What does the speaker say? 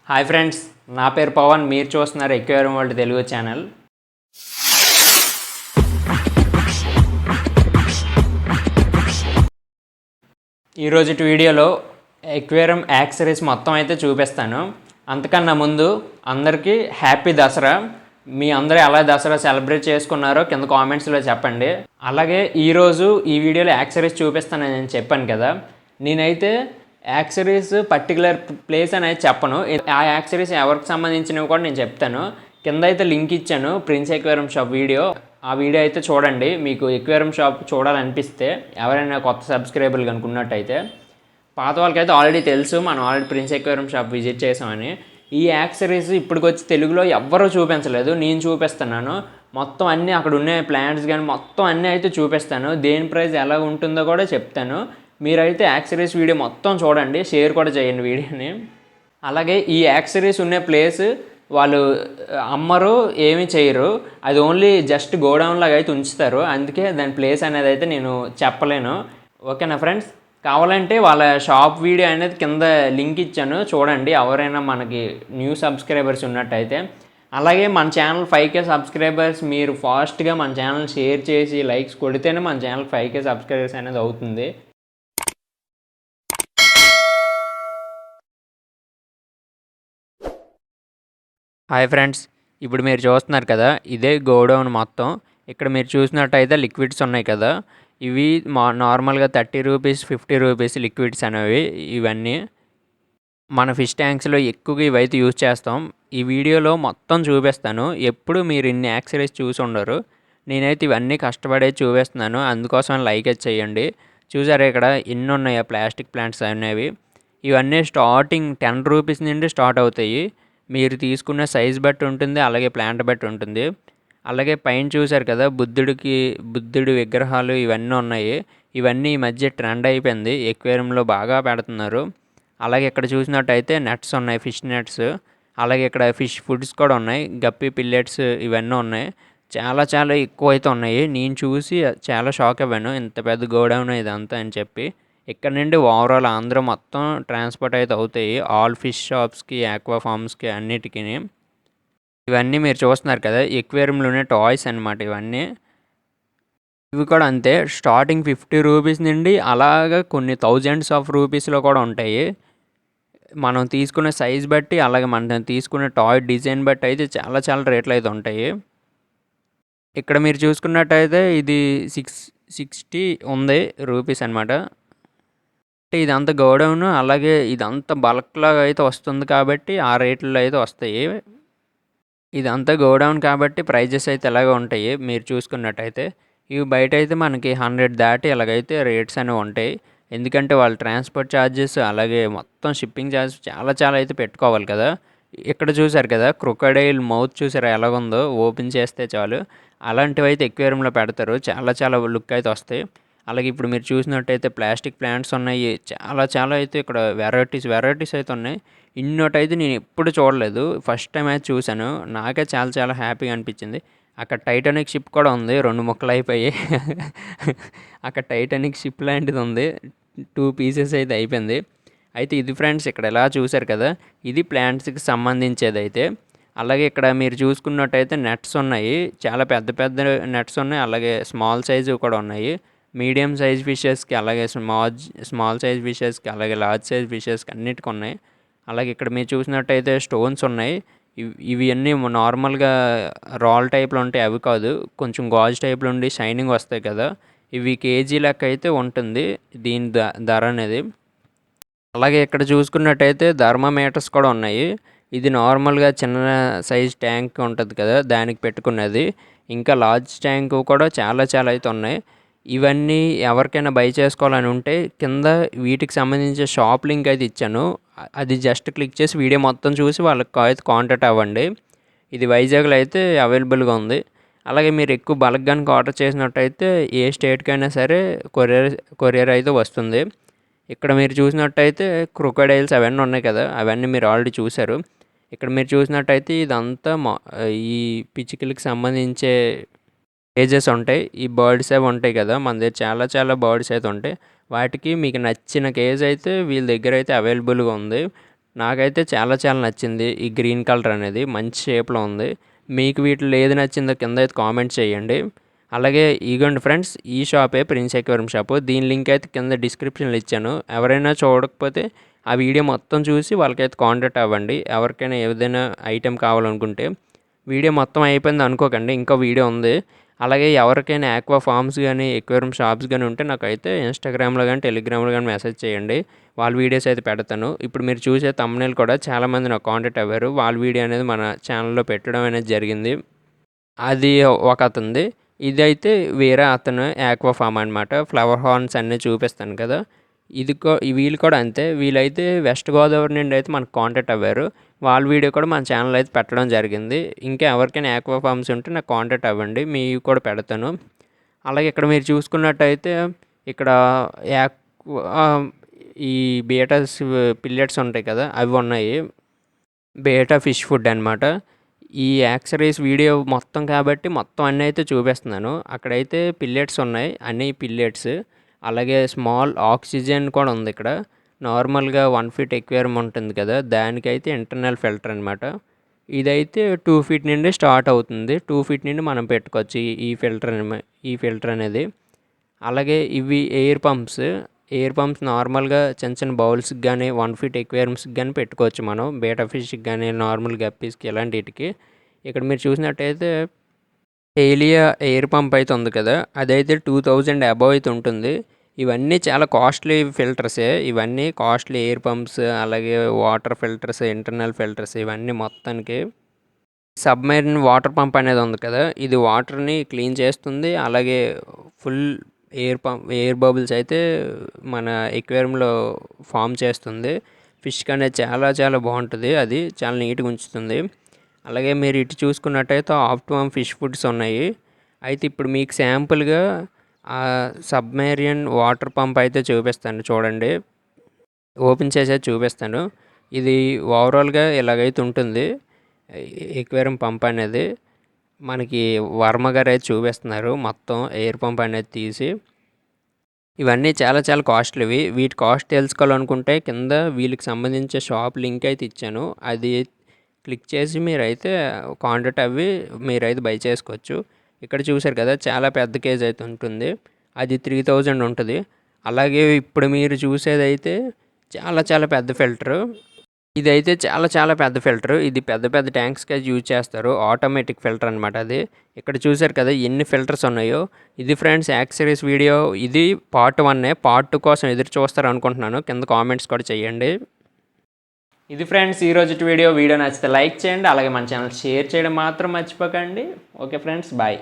Hi friends, నా పేరు పవన్. మీరు చూస్తున్నారు ఎక్వేరియం వరల్డ్ తెలుగు ఛానల్. ఈరోజు వీడియోలో ఎక్వేరియం యాక్సెసరీస్ మొత్తం అయితే చూపిస్తాను. అంతకన్నా ముందు అందరికీ హ్యాపీ దసరా. మీ అందరూ ఎలా దసరా సెలబ్రేట్ చేసుకున్నారో కింద కామెంట్స్లో చెప్పండి. అలాగే ఈరోజు ఈ వీడియోలో యాక్సెసరీస్ చూపిస్తానని నేను చెప్పాను కదా, నేనైతే యాక్సెసరీస్ పర్టికులర్ ప్లేస్ అనేది చెప్పను. ఆ యాక్సెసరీస్ ఎవరికి సంబంధించినవి కూడా నేను చెప్తాను. కింద అయితే లింక్ ఇచ్చాను, ప్రిన్స్ ఎక్వేరియం షాప్ వీడియో. ఆ వీడియో అయితే చూడండి. మీకు ఎక్వేరియం షాప్ చూడాలనిపిస్తే, ఎవరైనా కొత్త సబ్స్క్రైబర్లు కనుక్కున్నట్టయితే. పాత వాళ్ళకైతే ఆల్రెడీ తెలుసు, మనం already prince aquarium shop visit చేసామని. ఈ యాక్సెసరీస్ ఇప్పటికొచ్చి తెలుగులో ఎవ్వరూ చూపించలేదు, నేను చూపిస్తున్నాను. మొత్తం అన్నీ అక్కడ ఉన్న ప్లాంట్స్ కానీ మొత్తం అన్నీ అయితే చూపిస్తాను. దేని ప్రైస్ ఎలా ఉంటుందో కూడా చెప్తాను. మీరైతే యాక్సెసరీస్ వీడియో మొత్తం చూడండి, షేర్ కూడా చేయండి వీడియోని. అలాగే ఈ యాక్సెసరీస్ ఉన్న ప్లేస్ వాళ్ళు అమ్మరు, ఏమీ చేయరు. అది ఓన్లీ జస్ట్ గోడౌన్ లాగా అయితే ఉంచుతారు. అందుకే దాని ప్లేస్ అనేది అయితే నేను చెప్పలేను. ఓకేనా ఫ్రెండ్స్? కావాలంటే వాళ్ళ షాప్ వీడియో అనేది కింద లింక్ ఇచ్చాను, చూడండి ఎవరైనా మనకి న్యూ సబ్స్క్రైబర్స్ ఉన్నట్టయితే. అలాగే మన ఛానల్ 5K సబ్స్క్రైబర్స్ మీరు ఫాస్ట్గా మన ఛానల్ షేర్ చేసి లైక్స్ కొడితేనే మన ఛానల్ 5K సబ్స్క్రైబర్స్ అనేది అవుతుంది. హాయ్ ఫ్రెండ్స్, ఇప్పుడు మీరు చూస్తున్నారు కదా, ఇదే గోడౌన్ మొత్తం. ఇక్కడ మీరు చూసినట్టయితే లిక్విడ్స్ ఉన్నాయి కదా, ఇవి నార్మల్గా 30 రూపీస్ 50 రూపీస్ లిక్విడ్స్ అనేవి. ఇవన్నీ మన ఫిష్ ట్యాంక్స్లో ఎక్కువగా ఇవైతే యూజ్ చేస్తాం. ఈ వీడియోలో మొత్తం చూపిస్తాను. ఎప్పుడు మీరు ఇన్ని యాక్సెసరీస్ చూసి ఉండరు. నేనైతే ఇవన్నీ కష్టపడే చూపిస్తున్నాను, అందుకోసం లైక్ అయితే చేయండి. చూసారా ఇక్కడ ఎన్ని ఉన్నాయో ప్లాస్టిక్ ప్లాంట్స్ అనేవి. ఇవన్నీ స్టార్టింగ్ 10 రూపీస్ నుండి స్టార్ట్ అవుతాయి. మీరు తీసుకున్న సైజ్ బట్టి ఉంటుంది, అలాగే ప్లాంట్ బట్టి ఉంటుంది. అలాగే పైన చూసారు కదా, బుద్ధుడి విగ్రహాలు ఇవన్నీ ఉన్నాయి. ఇవన్నీ ఈ మధ్య ట్రెండ్ అయిపోయింది, ఎక్వేరియంలో బాగా పెడుతున్నారు. అలాగే ఇక్కడ చూసినట్టయితే నెట్స్ ఉన్నాయి, ఫిష్ నెట్స్. అలాగే ఇక్కడ ఫిష్ ఫుడ్స్ కూడా ఉన్నాయి, గప్పి పిల్లెట్స్ ఇవన్నీ ఉన్నాయి. చాలా చాలా ఎక్కువ అయితే ఉన్నాయి. నేను చూసి చాలా షాక్ అవ్వాను, ఇంత పెద్ద గోడౌన్ ఇదంతా అని చెప్పి. ఇక్కడ నుండి ఓవరాల్ ఆంధ్ర మొత్తం ట్రాన్స్పోర్ట్ అయితే అవుతాయి, ఆల్ ఫిష్ షాప్స్కి, ఆక్వా ఫార్మ్స్కి అన్నిటికీ. ఇవన్నీ మీరు చూస్తున్నారు కదా, ఎక్వేరియంలోనే టాయ్స్ అనమాట ఇవన్నీ. ఇవి కూడా అంతే, స్టార్టింగ్ 50 రూపీస్ నుండి అలాగా కొన్ని థౌజండ్స్ ఆఫ్ రూపీస్లో కూడా ఉంటాయి. మనం తీసుకునే సైజ్ బట్టి, అలాగే మనం తీసుకునే టాయ్ డిజైన్ బట్టి అయితే చాలా చాలా రేట్లు అయితే ఉంటాయి. ఇక్కడ మీరు చూసుకున్నట్టయితే ఇది 660 ఉంది రూపీస్ అనమాట. ఇదంతా గోడౌన్, అలాగే ఇదంతా బల్క్ లాగా అయితే వస్తుంది కాబట్టి ఆ రేట్లో అయితే వస్తాయి. ఇదంతా గోడౌన్ కాబట్టి ప్రైజెస్ అయితే ఎలాగ ఉంటాయి మీరు చూసుకున్నట్టయితే. ఇవి బయట అయితే మనకి 100 దాటి ఎలాగైతే రేట్స్ అనేవి ఉంటాయి. ఎందుకంటే వాళ్ళు ట్రాన్స్పోర్ట్ ఛార్జెస్, అలాగే మొత్తం షిప్పింగ్ ఛార్జెస్ చాలా చాలా అయితే పెట్టుకోవాలి కదా. ఇక్కడ చూసారు కదా, క్రొకడైల్ మౌత్ చూసారా ఎలాగుందో, ఓపెన్ చేస్తే చాలు. అలాంటివి అయితే ఎక్వేరియంలో పెడతారు, చాలా చాలా లుక్ అయితే వస్తాయి. అలాగే ఇప్పుడు మీరు చూసినట్టయితే ప్లాస్టిక్ ప్లాంట్స్ ఉన్నాయి, చాలా చాలా అయితే ఇక్కడ వెరైటీస్ అయితే ఉన్నాయి. ఇన్నోటైతే నేను ఎప్పుడు చూడలేదు, ఫస్ట్ టైం అయితే చూశాను. నాకే చాలా చాలా హ్యాపీగా అనిపించింది. అక్కడ టైటానిక్ షిప్ కూడా ఉంది, 2 ముక్కలు అయిపోయి. అక్కడ టైటానిక్ షిప్ లాంటిది ఉంది, 2 పీసెస్ అయితే అయిపోయింది. అయితే ఇది ఫ్రెండ్స్, ఇక్కడ ఎలా చూశారు కదా, ఇది ప్లాంట్స్కి సంబంధించేది అయితే. అలాగే ఇక్కడ మీరు చూసుకున్నట్టయితే నెట్స్ ఉన్నాయి, చాలా పెద్ద పెద్ద నెట్స్ ఉన్నాయి. అలాగే స్మాల్ సైజు కూడా ఉన్నాయి, మీడియం సైజ్ ఫిషెస్కి, అలాగే స్మాల్ సైజ్ ఫిషెస్కి, అలాగే లార్జ్ సైజ్ ఫిషెస్కి అన్నిటికీ ఉన్నాయి. అలాగే ఇక్కడ మీరు చూసినట్టయితే స్టోన్స్ ఉన్నాయి. ఇవి అన్నీ నార్మల్గా రాల్ టైప్లో ఉంటాయి, అవి కాదు, కొంచెం గాజు టైప్లో ఉండి షైనింగ్ వస్తాయి కదా. ఇవి కేజీ లెక్క అయితే ఉంటుంది దీని ధర అనేది. అలాగే ఇక్కడ చూసుకున్నట్టయితే థర్మామీటర్స్ కూడా ఉన్నాయి. ఇది నార్మల్గా చిన్న సైజ్ ట్యాంక్ ఉంటుంది కదా, దానికి పెట్టుకున్నది. ఇంకా లార్జ్ ట్యాంక్ కూడా చాలా చాలా అయితే ఉన్నాయి. ఇవన్నీ ఎవరికైనా బై చేసుకోవాలని ఉంటే కింద వీటికి సంబంధించిన షాప్ లింక్ అయితే ఇచ్చాను, అది జస్ట్ క్లిక్ చేసి వీడియో మొత్తం చూసి వాళ్ళకి అయితే కాంటాక్ట్ అవ్వండి. ఇది వైజాగ్లో అయితే అవైలబుల్గా ఉంది. అలాగే మీరు ఎక్కువ బల్క్ కనుక ఆర్డర్ చేసినట్టయితే ఏ స్టేట్కైనా సరే కొరియర్ అయితే వస్తుంది. ఇక్కడ మీరు చూసినట్టయితే క్రొకడైల్స్ అవన్నీ ఉన్నాయి కదా, అవన్నీ మీరు ఆల్రెడీ చూశారు. ఇక్కడ మీరు చూసినట్టయితే ఇదంతా ఈ పిచ్చుకలకి సంబంధించే కేజెస్ ఉంటాయి. ఈ బర్డ్స్ అవి ఉంటాయి కదా, మన దగ్గర చాలా చాలా బర్డ్స్ అయితే ఉంటాయి. వాటికి మీకు నచ్చిన కేజ్ అయితే వీళ్ళ దగ్గర అయితే అవైలబుల్గా ఉంది. నాకైతే చాలా చాలా నచ్చింది ఈ గ్రీన్ కలర్ అనేది, మంచి షేప్లో ఉంది. మీకు వీటిలో ఏది నచ్చిందో కింద అయితే కామెంట్ చేయండి. అలాగే ఇగోండి ఫ్రెండ్స్, ఈ షాపే ప్రిన్స్ ఎక్వేరియం షాపు. దీని లింక్ అయితే కింద డిస్క్రిప్షన్లో ఇచ్చాను. ఎవరైనా చూడకపోతే ఆ వీడియో మొత్తం చూసి వాళ్ళకైతే కాంటాక్ట్ అవ్వండి. ఎవరికైనా ఏదైనా ఐటెం కావాలనుకుంటే. వీడియో మొత్తం అయిపోయింది అనుకోకండి, ఇంకా వీడియో ఉంది. అలాగే ఎవరికైనా ఆక్వా ఫార్మ్స్ కానీ ఎక్వేరియం షాప్స్ కానీ ఉంటే నాకైతే ఇన్స్టాగ్రామ్లో కానీ టెలిగ్రామ్లో కానీ మెసేజ్ చేయండి. వాళ్ళ వీడియోస్ అయితే పెడతాను. ఇప్పుడు మీరు చూసే థంబ్నెయిల్ కూడా చాలామంది నాకు కాంటాక్ట్ అవ్వారు. వాళ్ళ వీడియో అనేది మన ఛానల్లో పెట్టడం అనేది జరిగింది. అది ఒక అతనిది. ఇదైతే వేరే అతను ఆక్వా ఫామ్ అనమాట. ఫ్లవర్ హార్న్స్ అన్నీ చూపిస్తాను కదా. వీళ్ళు కూడా అంతే. వీళ్ళైతే వెస్ట్ గోదావరి నుండి అయితే మనకు కాంటాక్ట్ అవ్వారు. వాళ్ళ వీడియో కూడా మన ఛానల్ అయితే పెట్టడం జరిగింది. ఇంకా ఎవరికైనా ఆక్వా ఫార్మ్స్ ఉంటే నాకు కాంటాక్ట్ అవ్వండి, మీవి కూడా పెడతాను. అలాగే ఇక్కడ మీరు చూసుకున్నట్టయితే ఇక్కడ ఈ బీటాస్ పిల్లెట్స్ ఉంటాయి కదా, అవి ఉన్నాయి. బీటా ఫిష్ ఫుడ్ అనమాట. ఈ యాక్సరీస్ వీడియో మొత్తం కాబట్టి మొత్తం అన్నీ అయితే చూపిస్తున్నాను. అక్కడైతే పిల్లెట్స్ ఉన్నాయి, అన్నీ పిల్లెట్స్. అలాగే స్మాల్ ఆక్సిజన్ కూడా ఉంది ఇక్కడ. నార్మల్గా 1 ఫీట్ ఎక్వేరియం ఉంటుంది కదా, దానికైతే ఇంటర్నల్ ఫిల్టర్ అనమాట. ఇదైతే 2 ఫీట్ నుండి స్టార్ట్ అవుతుంది. 2 ఫీట్ నుండి మనం పెట్టుకోవచ్చు ఈ ఫిల్టర్ అనేది. అలాగే ఇవి ఎయిర్ పంప్స్ నార్మల్గా చిన్న చిన్న బౌల్స్కి కానీ 1 ఫీట్ ఎక్వేరియంస్కి కానీ పెట్టుకోవచ్చు మనం. బీటా ఫిష్కి కానీ నార్మల్ గప్పీస్కి ఇలాంటికి. ఇక్కడ మీరు చూసినట్టయితే ఏలియా ఎయిర్ పంప్ అయితే ఉంది కదా, అదైతే 2000 అబవ్ అయితే ఉంటుంది. ఇవన్నీ చాలా కాస్ట్లీ ఫిల్టర్సే. ఇవన్నీ కాస్ట్లీ ఎయిర్ పంప్స్, అలాగే వాటర్ ఫిల్టర్స్, ఇంటర్నల్ ఫిల్టర్స్, ఇవన్నీ మొత్తానికి. సబ్మెరీన్ వాటర్ పంప్ అనేది ఉంది కదా, ఇది వాటర్ని క్లీన్ చేస్తుంది. అలాగే ఫుల్ ఎయిర్ బబుల్స్ అయితే మన ఎక్వేరియంలో ఫామ్ చేస్తుంది. ఫిష్కి అనేది చాలా చాలా బాగుంటుంది, అది చాలా నీట్గా ఉంచుతుంది. అలాగే మీరు ఇటు చూసుకున్నట్టయితే ఆప్టిమమ్ ఫిష్ ఫుడ్స్ ఉన్నాయి. అయితే ఇప్పుడు మీకు శాంపుల్గా ఆ సబ్మెరీన్ వాటర్ పంప్ అయితే చూపిస్తాను చూడండి. ఓపెన్ చేసేది చూపిస్తాను. ఇది ఓవరాల్గా ఇలాగైతే ఉంటుంది ఎక్వేరియం పంప్ అనేది. మనకి వర్మ గారు అయితే చూపిస్తున్నారు మొత్తం ఎయిర్ పంప్ అనేది తీసి. ఇవన్నీ చాలా చాలా కాస్ట్లీవి. వీటి కాస్ట్ తెలుసుకోవాలనుకుంటే కింద వీళ్ళకి సంబంధించిన షాప్ లింక్ అయితే ఇచ్చాను. అది క్లిక్ చేసి మీరైతే కాంటాక్ట్ అవ్వి మీరైతే బై చేసుకోవచ్చు. ఇక్కడ చూసారు కదా, చాలా పెద్ద కేజ్ అయితే ఉంటుంది. అది 3000 ఉంటుంది. అలాగే ఇప్పుడు మీరు చూసేదైతే చాలా చాలా పెద్ద ఫిల్టరు. ఇదైతే చాలా చాలా పెద్ద ఫిల్టర్. ఇది పెద్ద పెద్ద ట్యాంక్స్కి యూజ్ చేస్తారు. ఆటోమేటిక్ ఫిల్టర్ అనమాట అది. ఇక్కడ చూసారు కదా ఎన్ని ఫిల్టర్స్ ఉన్నాయో. ఇది ఫ్రెండ్స్ యాక్సరీస్ వీడియో. ఇది పార్ట్ 1. పార్ట్ 2 కోసం ఎదురు చూస్తారు అనుకుంటున్నాను. కింద కామెంట్స్ కూడా చేయండి. ఇది ఫ్రెండ్స్ ఈరోజు వీడియో నచ్చితే లైక్ చేయండి. అలాగే మన ఛానల్ షేర్ చేయడం మాత్రం మర్చిపోకండి. Okay friends, bye.